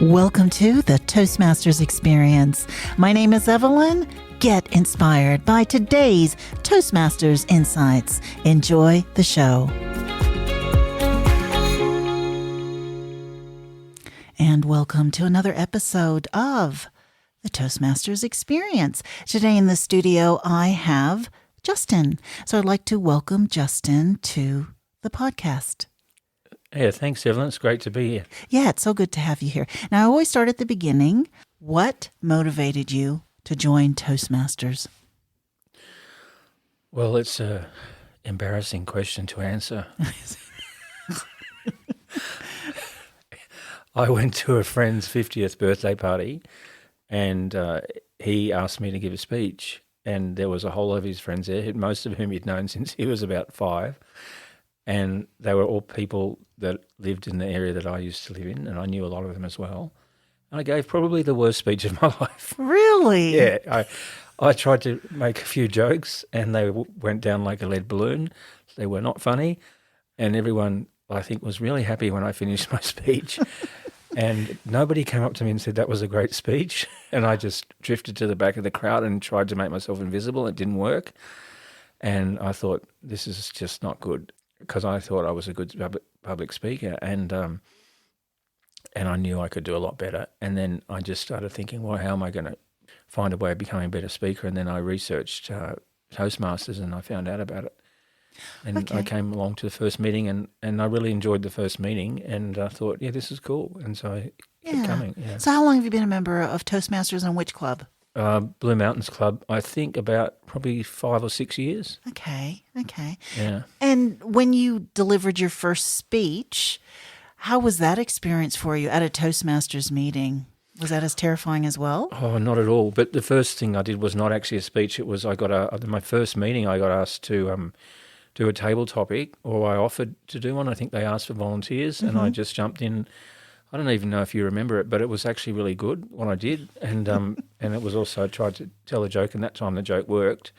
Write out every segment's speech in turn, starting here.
Welcome to the Toastmasters experience. My name is Evelyn. Get inspired by today's Toastmasters insights. Enjoy the show. And welcome to another episode of the Toastmasters experience. Today in the studio, I have Justin. So I'd like to welcome Justin to the podcast. Yeah, thanks, Evelyn. It's great to be here. Yeah, it's so good to have you here. Now, I always start at the beginning. What motivated you to join Toastmasters? Well, it's an embarrassing question to answer. I went to a friend's 50th birthday party and he asked me to give a speech, and there was a whole lot of his friends there, most of whom he'd known since he was about 5. And they were all people that lived in the area that I used to live in, and I knew a lot of them as well. And I gave probably the worst speech of my life. Really? Yeah. I tried to make a few jokes, and they went down like a lead balloon. They were not funny. And everyone, I think, was really happy when I finished my speech. And nobody came up to me and said that was a great speech. And I just drifted to the back of the crowd and tried to make myself invisible. It didn't work. And I thought, this is just not good, because I thought I was a good public speaker, and I knew I could do a lot better. And then I just started thinking, well, how am I going to find a way of becoming a better speaker? And then I researched Toastmasters, and I found out about it. And Okay. I came along to the first meeting, and I really enjoyed the first meeting, and I thought, yeah, this is cool. And so I kept coming. Yeah. So how long have you been a member of Toastmasters, and which club? Blue Mountains Club, I think about probably 5 or 6 years. Okay. Yeah. And when you delivered your first speech, how was that experience for you at a Toastmasters meeting? Was that as terrifying as well? Oh, not at all. But the first thing I did was not actually a speech. It was my first meeting. I got asked to do a table topic, or I offered to do one. I think they asked for volunteers, and I just jumped in. I don't even know if you remember it, but it was actually really good what I did, and it was also, I tried to tell a joke, and that time the joke worked.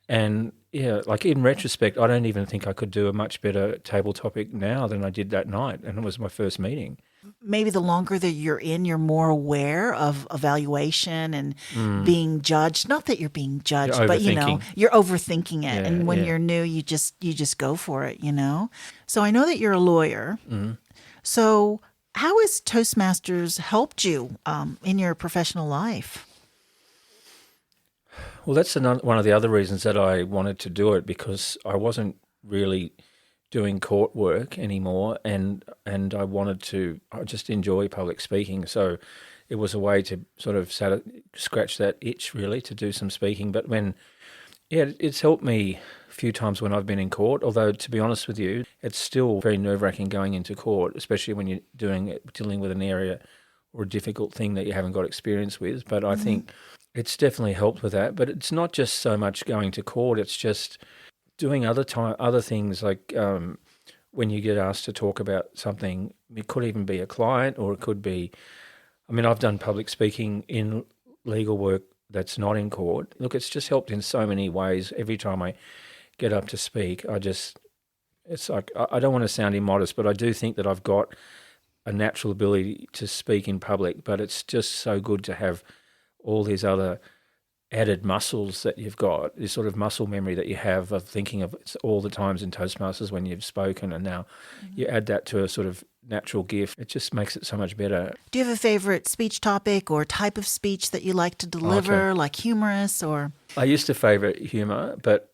And yeah, like in retrospect, I don't even think I could do a much better table topic now than I did that night, and it was my first meeting. Maybe the longer that you're in, you're more aware of evaluation and being judged. Not that you're being judged, You're but overthinking. you're overthinking it. Yeah, and when yeah. you're new, you just go for it. So I know that you're a lawyer. So how has Toastmasters helped you in your professional life? Well, that's one of the other reasons that I wanted to do it, because I wasn't really doing court work anymore, and I just enjoy public speaking. So it was a way to sort of scratch that itch, really, to do some speaking. But it's helped me a few times when I've been in court, although to be honest with you, it's still very nerve-wracking going into court, especially when you're dealing with an area or a difficult thing that you haven't got experience with. But I think it's definitely helped with that. But it's not just so much going to court, it's just doing other things, like when you get asked to talk about something. It could even be a client, or it could be, I've done public speaking in legal work that's not in court. Look, it's just helped in so many ways. Every time I get up to speak, it's like, I don't want to sound immodest, but I do think that I've got a natural ability to speak in public, but it's just so good to have all these other added muscles that you've got, this sort of muscle memory that you have of thinking of all the times in Toastmasters when you've spoken, and now you add that to a sort of natural gift. It just makes it so much better. Do you have a favorite speech topic or type of speech that you like to deliver, like humorous or? I used to favour humour, but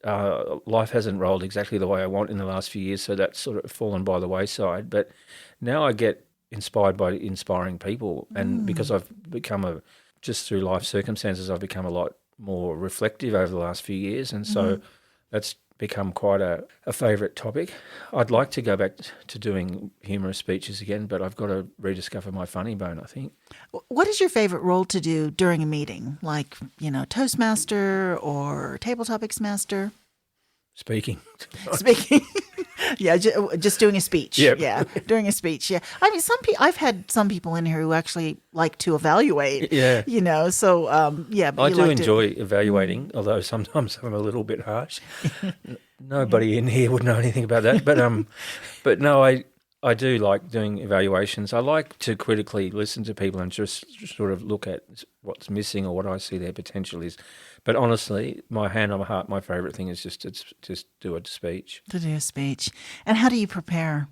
life hasn't rolled exactly the way I want in the last few years, so that's sort of fallen by the wayside. But now I get inspired by inspiring people, and because I've become just through life circumstances, I've become a lot more reflective over the last few years, and so that's become quite a favourite topic. I'd like to go back to doing humorous speeches again, but I've got to rediscover my funny bone, I think. What is your favorite role to do during a meeting? Like, Toastmaster or Table Topics Master? Speaking. Speaking. Yeah, just doing a speech. Yep. Yeah, doing a speech. Yeah, I've had some people in here who actually like to evaluate. Yeah. So yeah. But I you do like enjoy evaluating, although sometimes I'm a little bit harsh. Nobody in here would know anything about that, but no, I do like doing evaluations. I like to critically listen to people and just sort of look at what's missing or what I see their potential is. But honestly, my hand on my heart, my favourite thing is just to just do a speech. To do a speech. And how do you prepare?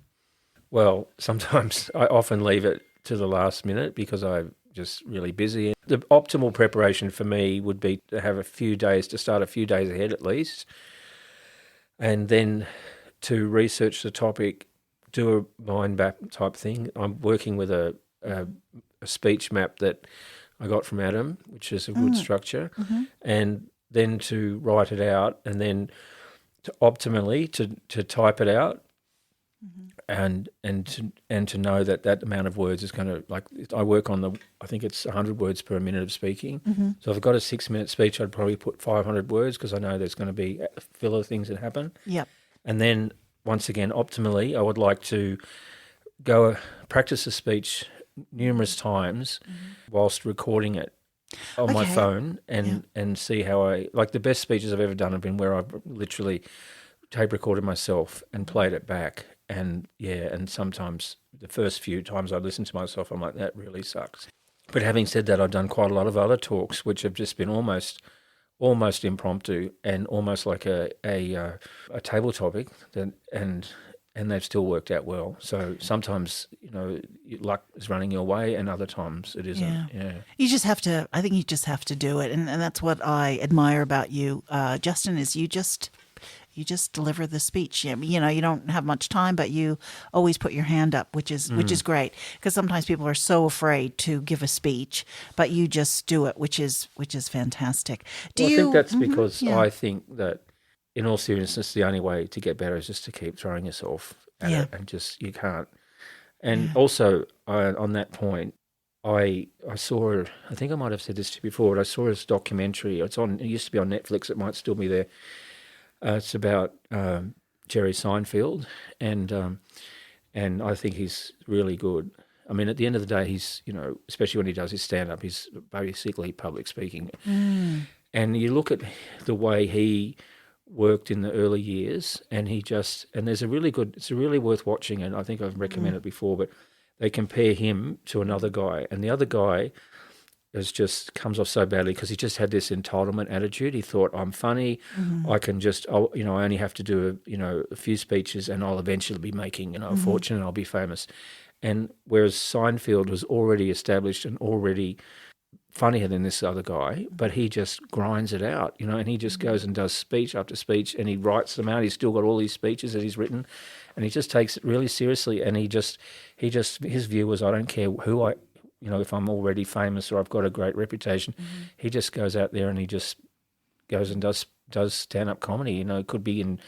Well, sometimes I often leave it to the last minute because I'm just really busy. The optimal preparation for me would be to have a few days, to start a few days ahead at least, and then to research the topic, do a mind map type thing. I'm working with a speech map that I got from Adam, which is a good structure, and then to write it out, and then to optimally to type it out, and to know that amount of words is going to, like, I work on I think it's 100 words per minute of speaking. So if I've got a 6-minute speech, I'd probably put 500 words because I know there's going to be filler things that happen. Yep. And then once again, optimally, I would like to go practice a speech numerous times whilst recording it on my phone and see how like the best speeches I've ever done have been where I've literally tape recorded myself and played it back. And and sometimes the first few times I listen to myself, I'm like, that really sucks. But having said that, I've done quite a lot of other talks which have just been almost impromptu and almost like a table topic, and they've still worked out well. So sometimes, luck is running your way, and other times it isn't. Yeah. You just have to, I think you just have to do it. And that's what I admire about you, Justin, is you just deliver the speech. You don't have much time, but you always put your hand up, which is great. Because sometimes people are so afraid to give a speech, but you just do it, which is fantastic. I think that's because I think that, in all seriousness, the only way to get better is just to keep throwing yourself at it, and just, you can't. And also, on that point, I saw, I think I might have said this to you before, but I saw this documentary. It used to be on Netflix. It might still be there. It's about Jerry Seinfeld, and I think he's really good. I mean, at the end of the day, he's, especially when he does his stand-up, he's basically public speaking. And you look at the way he worked in the early years, and it's really worth watching, and I think I've recommended it before, but they compare him to another guy, and the other guy comes off so badly because he just had this entitlement attitude. He thought, I'm funny, I can just, I only have to do a few speeches and I'll eventually be making, a fortune, and I'll be famous. And whereas Seinfeld was already established and already funnier than this other guy, but he just grinds it out, and he just goes and does speech after speech, and he writes them out. He's still got all these speeches that he's written, and he just takes it really seriously. And his view was, I don't care who if I'm already famous or I've got a great reputation, he just goes out there and he just goes and does stand-up comedy. It could be in,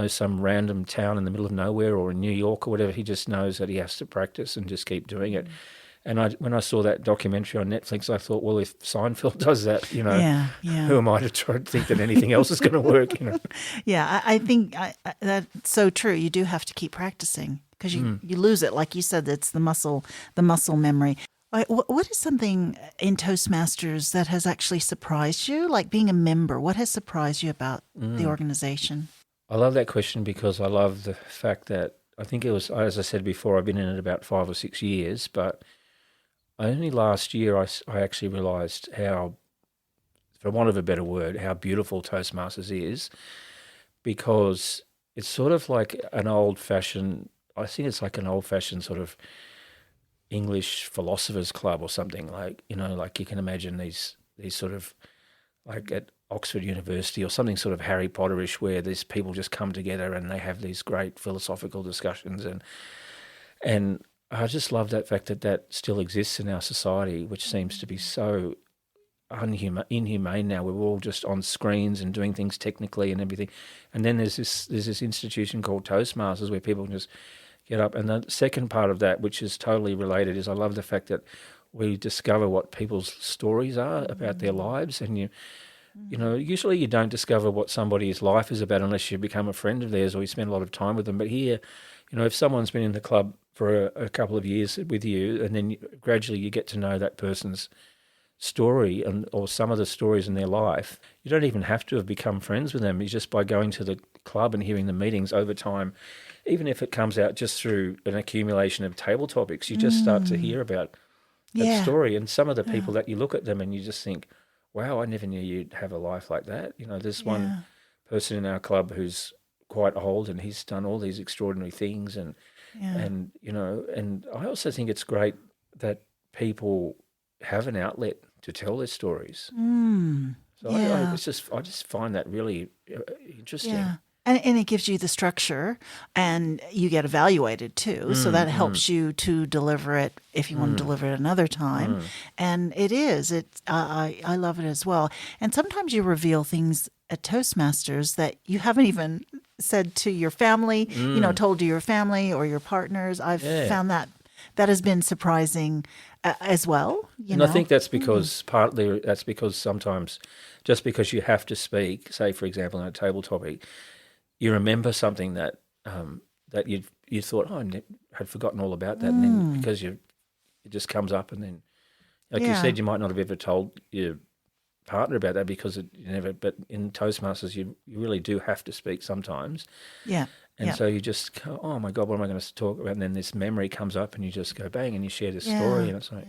some random town in the middle of nowhere or in New York or whatever. He just knows that he has to practice and just keep doing it. And when I saw that documentary on Netflix, I thought, well, if Seinfeld does that, who am I to try to think that anything else is going to work? Yeah, I think that's so true. You do have to keep practicing because you lose it. Like you said, it's the muscle memory. What is something in Toastmasters that has actually surprised you, like being a member? What has surprised you about the organization? I love that question because I love the fact that I think it was, as I said before, I've been in it about 5 or 6 years, but only last year I actually realised how, for want of a better word, how beautiful Toastmasters is, because it's sort of like an old-fashioned, I think it's like an old-fashioned sort of English philosophers club or something, like you can imagine these sort of, like at Oxford University or something sort of Harry Potterish, where these people just come together and they have these great philosophical discussions, and I just love that fact that still exists in our society, which seems to be so inhumane now. We're all just on screens and doing things technically and everything, and then there's this institution called Toastmasters where people can just get up. And the second part of that, which is totally related, is I love the fact that we discover what people's stories are about their lives. And usually you don't discover what somebody's life is about unless you become a friend of theirs or you spend a lot of time with them. But here, if someone's been in the club for a couple of years with you, and then gradually you get to know that person's story or some of the stories in their life, you don't even have to have become friends with them. It's just by going to the club and hearing the meetings over time, even if it comes out just through an accumulation of table topics, you just start to hear about that story. And some of the people that you look at them and you just think, wow, I never knew you'd have a life like that. There's one person in our club who's quite old and he's done all these extraordinary things. And I also think it's great that people have an outlet to tell their stories. So I just find that really interesting. Yeah. And it gives you the structure, and you get evaluated too. So that helps you to deliver it if you want to deliver it another time. And I love it as well. And sometimes you reveal things at Toastmasters that you haven't even said to your family, told to your family or your partners. I've found that has been surprising as well. I think that's because sometimes just because you have to speak, say for example on a table topic, you remember something that you thought, I had forgotten all about that, and then because it just comes up, and then like you said, you might not have ever told your partner about that because but in Toastmasters you really do have to speak sometimes. Yeah. And so you just go, oh my God, what am I going to talk about? And then this memory comes up and you just go bang and you share this story, and it's like...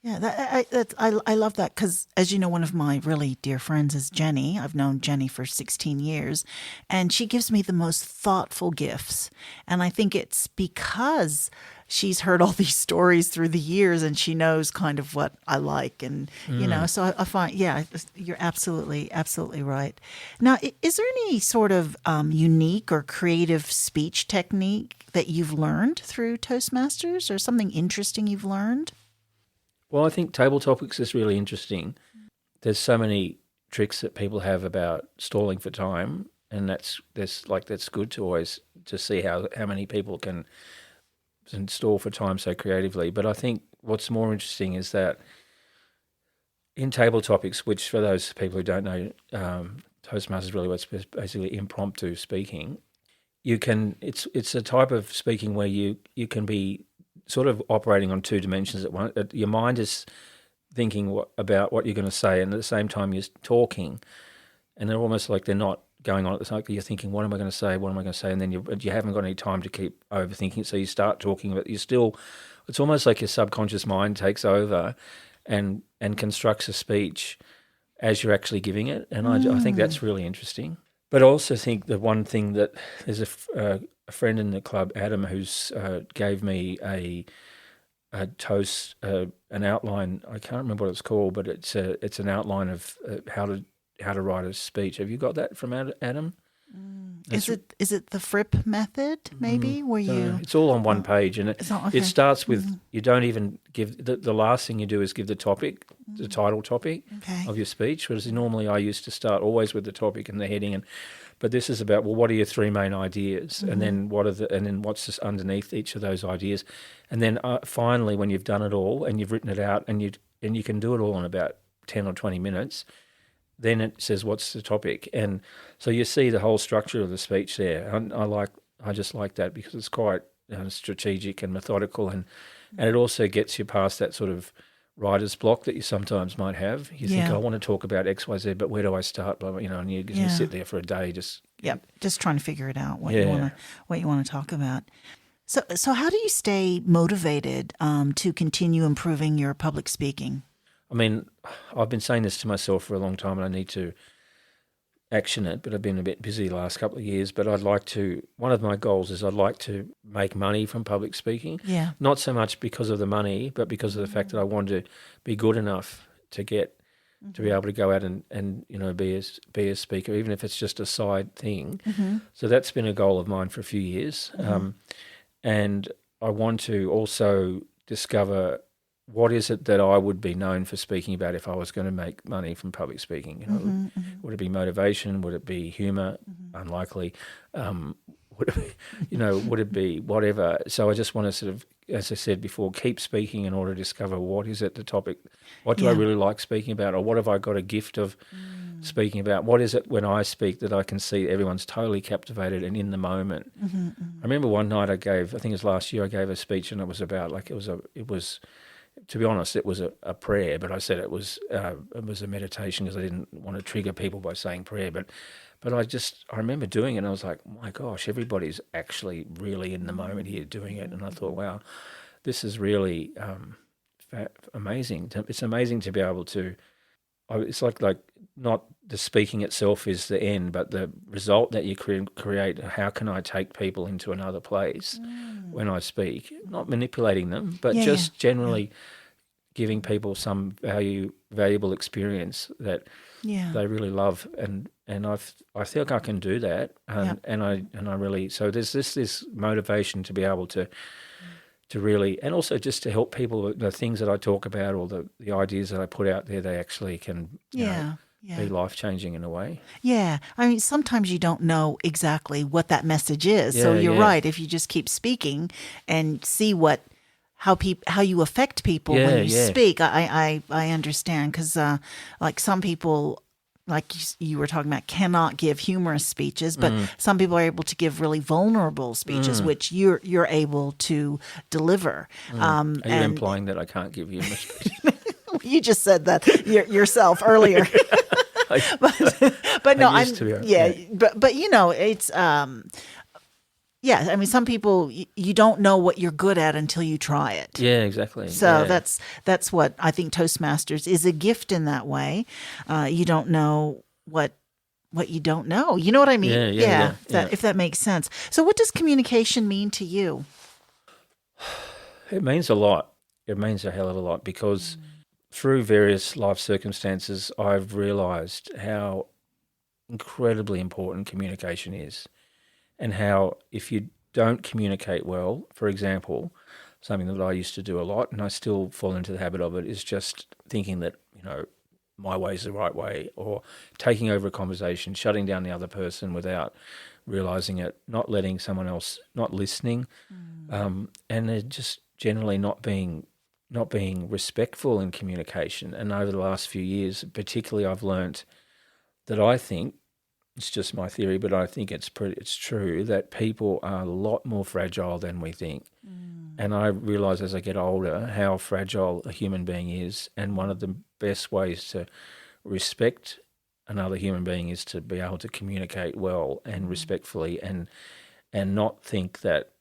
I love that because, as you know, one of my really dear friends is Jenny. I've known Jenny for 16 years, and she gives me the most thoughtful gifts. And I think it's because she's heard all these stories through the years and she knows kind of what I like. And, so I find, you're absolutely, absolutely right. Now, is there any sort of unique or creative speech technique that you've learned through Toastmasters, or something interesting you've learned? Well, I think table topics is really interesting. There's so many tricks that people have about stalling for time, and that's good to always to see how many people can stall for time so creatively. But I think what's more interesting is that in table topics, which for those people who don't know, Toastmasters really what's basically impromptu speaking. It's a type of speaking where you can be sort of operating on two dimensions at once. Your mind is thinking about what you're going to say, and at the same time you're talking, and they're almost like they're not going on at the same time. You're thinking, what am I going to say? What am I going to say? And then you haven't got any time to keep overthinking, so you start talking, but it's almost like your subconscious mind takes over and constructs a speech as you're actually giving it, and I think that's really interesting. But I also think the one thing that there's a friend in the club, Adam, who's gave me a toast, an outline. I can't remember what it's called, but it's an outline of how to write a speech. Have you got that from Adam? Is it the Fripp method, maybe, where you... It's all on one page, and it starts with, you don't even give... The last thing you do is give the topic, the title topic of your speech, whereas normally I used to start always with the topic and the heading, but this is about, well, what are your three main ideas, and then what's just underneath each of those ideas, and then finally, when you've done it all and you've written it out, and you can do it all in about 10 or 20 minutes, then it says, what's the topic? And so you see the whole structure of the speech there. I just like that because it's quite strategic and methodical, and it also gets you past that sort of writer's block that you sometimes might have. You think, I want to talk about X, Y, Z, but where do I start? And you sit there for a day just trying to figure it out, what you want to talk about. So how do you stay motivated to continue improving your public speaking? I mean, I've been saying this to myself for a long time, and I need to action it, but I've been a bit busy the last couple of years. But one of my goals is I'd like to make money from public speaking. Yeah. Not so much because of the money, but because of the fact that I want to be good enough to be able to go out and be a speaker, even if it's just a side thing. So that's been a goal of mine for a few years. And I want to also discover what is it that I would be known for speaking about if I was going to make money from public speaking? Would it be motivation? Would it be humour? Unlikely. Would it be whatever? So I just want to sort of, as I said before, keep speaking in order to discover what is it the topic, what do I really like speaking about, or what have I got a gift of speaking about? What is it when I speak that I can see everyone's totally captivated and in the moment? I remember one night I think it was last year, I gave a speech, and it was about to be honest, it was a prayer, but I said it was a meditation because I didn't want to trigger people by saying prayer. But But I remember doing it and I was like, my gosh, everybody's actually really in the moment here doing it. And I thought, wow, this is really amazing. It's amazing to be able to, it's like not the speaking itself is the end, but the result that you create. How can I take people into another place when I speak? Not manipulating them, but Yeah, just yeah, generally giving people some valuable experience that yeah. they really love, and I think I can do that, Yeah. and I really, so there's this motivation to be able to really, and also just to help people with the things that I talk about or the ideas that I put out there, they actually can Yeah. be Yeah. life changing in a way. Yeah. I mean, sometimes you don't know exactly what that message is. So Yeah, you're yeah, right. If you just keep speaking and see how you affect people when yeah, you yeah. speak, I understand because like some people, like you were talking about, cannot give humorous speeches, but some people are able to give really vulnerable speeches, which you're able to deliver. Are you And implying that I can't give you a speech? you just said that yourself earlier. But no, I used to be. yeah, but you know, it's yeah, I mean, some people you don't know what you're good at until you try it. Yeah, exactly. So Yeah. that's what I think Toastmasters is, a gift in that way. You don't know what you don't know. You know what I mean? Yeah, yeah, yeah, yeah. If that makes sense. So what does communication mean to you? It means a lot. It means a hell of a lot because through various life circumstances, I've realised how incredibly important communication is, and how if you don't communicate well, for example, something that I used to do a lot, and I still fall into the habit of it, is just thinking that, my way is the right way, or taking over a conversation, shutting down the other person without realizing it, not letting someone else, not listening, and they're just generally not being respectful in communication. And over the last few years, particularly, I've learnt that I think it's just my theory, but I think it's true that people are a lot more fragile than we think. And I realise as I get older how fragile a human being is, and one of the best ways to respect another human being is to be able to communicate well and respectfully, and not think that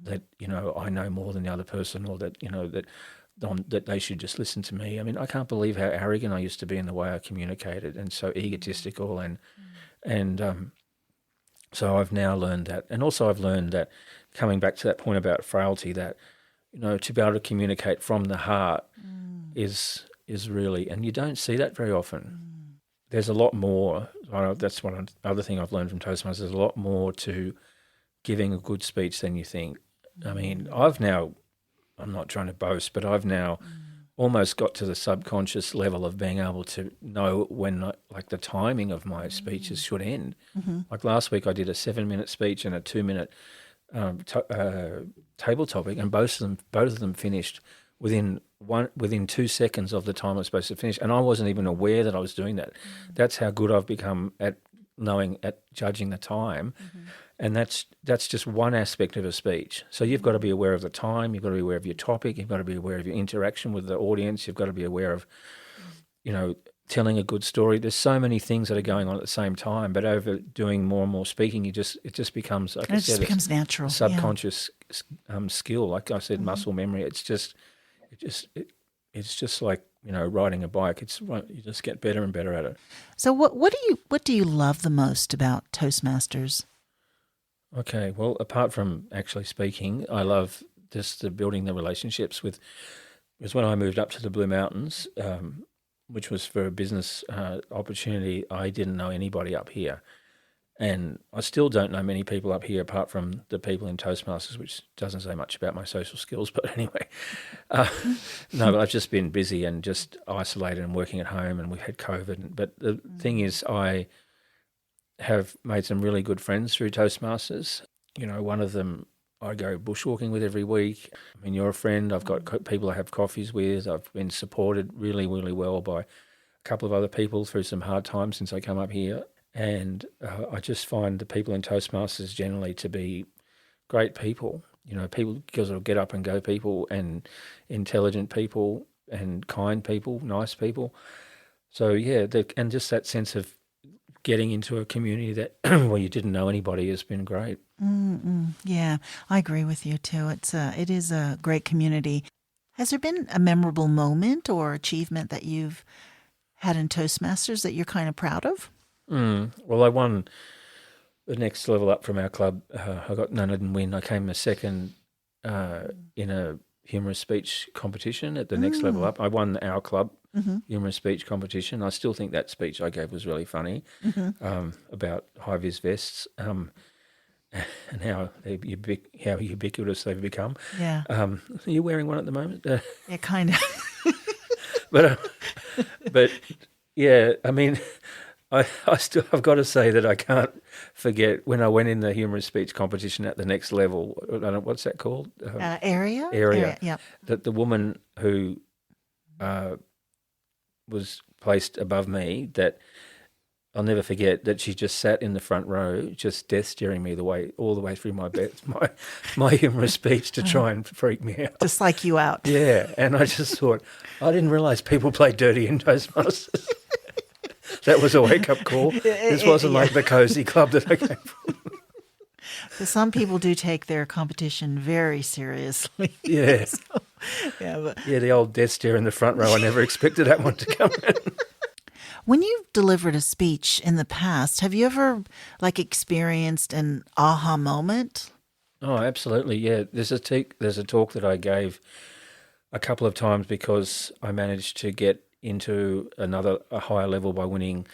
I know more than the other person, or that they should just listen to me. I mean, I can't believe how arrogant I used to be in the way I communicated, and so egotistical, and so I've now learned that. And also I've learned that, coming back to that point about frailty, that to be able to communicate from the heart is really, and you don't see that very often. There's a lot more. That's one other thing I've learned from Toastmasters. There's a lot more to giving a good speech than you think. I mean, I'm not trying to boast, but I've now almost got to the subconscious level of being able to know when, like, the timing of my speeches should end. Like last week, I did a 7-minute speech and a 2-minute table topic, and both of them finished within 2 seconds of the time I was supposed to finish, and I wasn't even aware that I was doing that. That's how good I've become at judging the time. And that's just one aspect of a speech. So you've got to be aware of the time, you've got to be aware of your topic, you've got to be aware of your interaction with the audience, you've got to be aware of, telling a good story. There's so many things that are going on at the same time, but over doing more and more speaking, it just becomes, like I said, becomes natural. subconscious skill. Like I said, muscle memory. It's just like, riding a bike. You just get better and better at it. So what do you love the most about Toastmasters? Okay, well, apart from actually speaking, I love just the building the relationships with. Because when I moved up to the Blue Mountains, which was for a business opportunity, I didn't know anybody up here, and I still don't know many people up here apart from the people in Toastmasters, which doesn't say much about my social skills. But anyway, no, but I've just been busy and just isolated and working at home, and we've had COVID. But the thing is, I have made some really good friends through Toastmasters. One of them I go bushwalking with every week. I mean, you're a friend. I've got people I have coffees with. I've been supported really, really well by a couple of other people through some hard times since I come up here. And I just find the people in Toastmasters generally to be great people. People, because it'll get up and go people, and intelligent people, and kind people, nice people. So yeah, and just that sense of getting into a community that where you didn't know anybody has been great. Yeah, I agree with you too. It is a great community. Has there been a memorable moment or achievement that you've had in Toastmasters that you're kind of proud of? Well, I won the next level up from our club. I didn't win. I came a second in a humorous speech competition at the next level up. I won our club humorous speech competition. I still think that speech I gave was really funny about high-vis vests and how ubiquitous they've become. Yeah, Are you wearing one at the moment? yeah, kind of. But but yeah, I mean, I've got to say that I can't forget when I went in the humorous speech competition at the next level. I don't know what's that called. Area, yeah. That the woman who was placed above me, that I'll never forget, that she just sat in the front row, just death staring me all the way through my humorous speech to try and freak me out. To psych you out. Yeah, and I just thought, I didn't realise people play dirty in Toastmasters. That was a wake-up call. This wasn't like the cozy club that I came from. Some people do take their competition very seriously. Yeah. Yeah, Yeah, the old death stare in the front row. I never expected that one to come in. when you've delivered a speech in the past, have you ever experienced an aha moment? Oh, absolutely, yeah. There's a talk that I gave a couple of times because I managed to get into a higher level by winning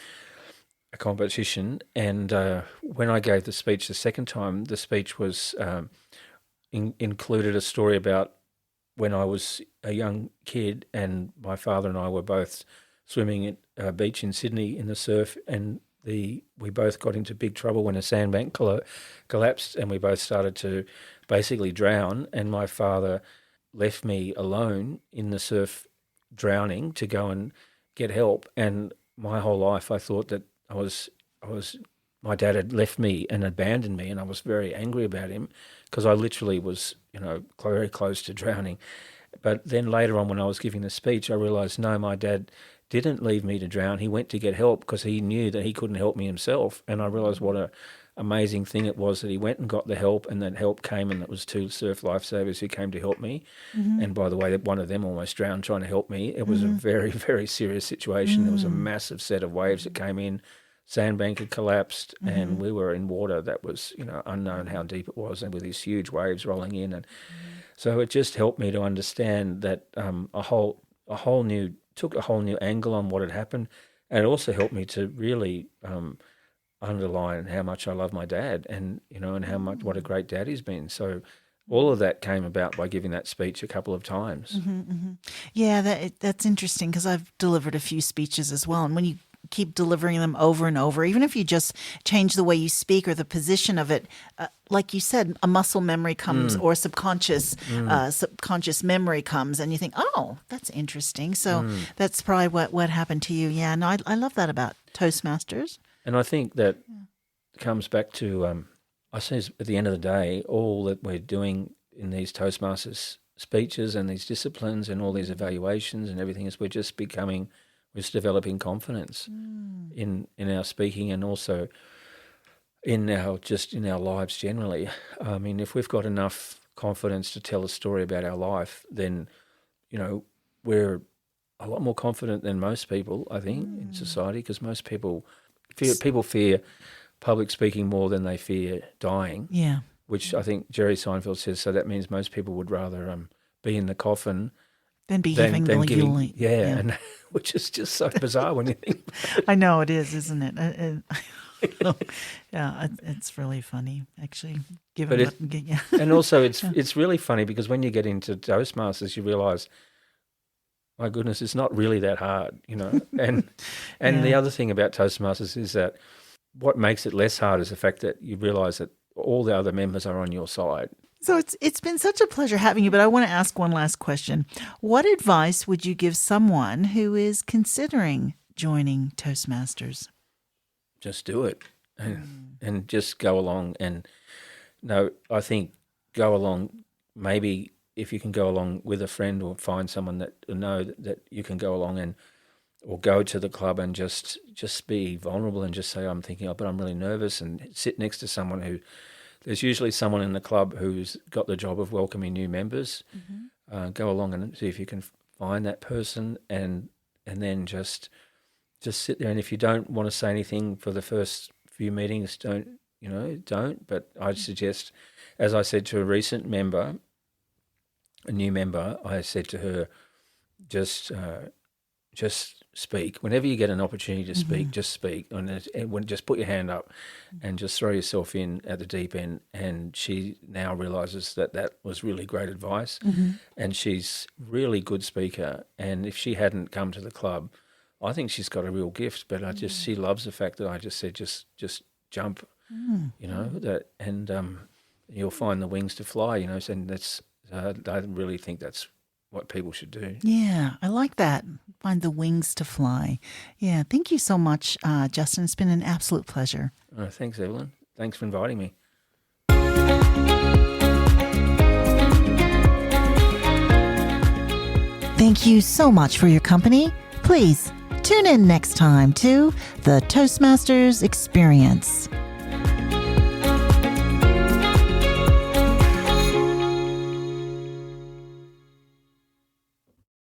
a competition. And when I gave the speech the second time, the speech was included a story about when I was a young kid and my father and I were both swimming at a beach in Sydney in the surf, and we both got into big trouble when a sandbank collapsed, and we both started to basically drown, and my father left me alone in the surf drowning to go and get help. And my whole life I thought that my dad had left me and abandoned me, and I was very angry about him because I literally was, very close to drowning. But then later on when I was giving the speech, I realised, no, my dad didn't leave me to drown. He went to get help because he knew that he couldn't help me himself. And I realised what a amazing thing it was that he went and got the help, and that help came, and it was two surf lifesavers who came to help me. And by the way, one of them almost drowned trying to help me. It was a very, very serious situation. There was a massive set of waves that came in. Sandbank had collapsed, and we were in water that was, unknown how deep it was, and with these huge waves rolling in. And so it just helped me to understand that took a whole new angle on what had happened, and it also helped me to really underline how much I love my dad, and and what a great dad he's been. So all of that came about by giving that speech a couple of times. Yeah, that's interesting because I've delivered a few speeches as well. And when you keep delivering them over and over, even if you just change the way you speak or the position of it, like you said, a muscle memory comes or subconscious memory comes, and you think, oh, that's interesting. So that's probably what happened to you. Yeah, no, I love that about Toastmasters. And I think that comes back to, I suppose at the end of the day, all that we're doing in these Toastmasters speeches and these disciplines and all these evaluations and everything is we're just developing confidence in our speaking, and also in our lives generally. I mean, if we've got enough confidence to tell a story about our life, then we're a lot more confident than most people, I think, in society, because most people fear public speaking more than they fear dying. Yeah. Which I think Jerry Seinfeld says. So that means most people would rather be in the coffin than giving, yeah, and which is just so bizarre when you think about it. I know it is, isn't it? Yeah, it's really funny, actually. And also it's really funny because when you get into Toastmasters, you realise, my goodness, it's not really that hard, And the other thing about Toastmasters is that what makes it less hard is the fact that you realise that all the other members are on your side. So it's been such a pleasure having you, but I want to ask one last question. What advice would you give someone who is considering joining Toastmasters? Just do it and just go along. And no, I think go along. Maybe if you can go along with a friend or find someone that that you can go along or go to the club and just be vulnerable and just say, I'm thinking, but I'm really nervous, and sit next to someone who, there's usually someone in the club who's got the job of welcoming new members. Go along and see if you can find that person, and then just sit there. And if you don't want to say anything for the first few meetings, don't. But I'd suggest, as I said to a recent member, a new member, I said to her, just speak. Whenever you get an opportunity to speak, just speak. And just put your hand up and just throw yourself in at the deep end. And she now realises that was really great advice. And she's really good speaker. And if she hadn't come to the club, I think she's got a real gift. But she loves the fact that I just said, just jump, and you'll find the wings to fly, and that's, I really think that's what people should do. Yeah, I like that. Find the wings to fly. Yeah, thank you so much, Justin. It's been an absolute pleasure. Thanks, Evelyn. Thanks for inviting me. Thank you so much for your company. Please tune in next time to the Toastmasters Experience.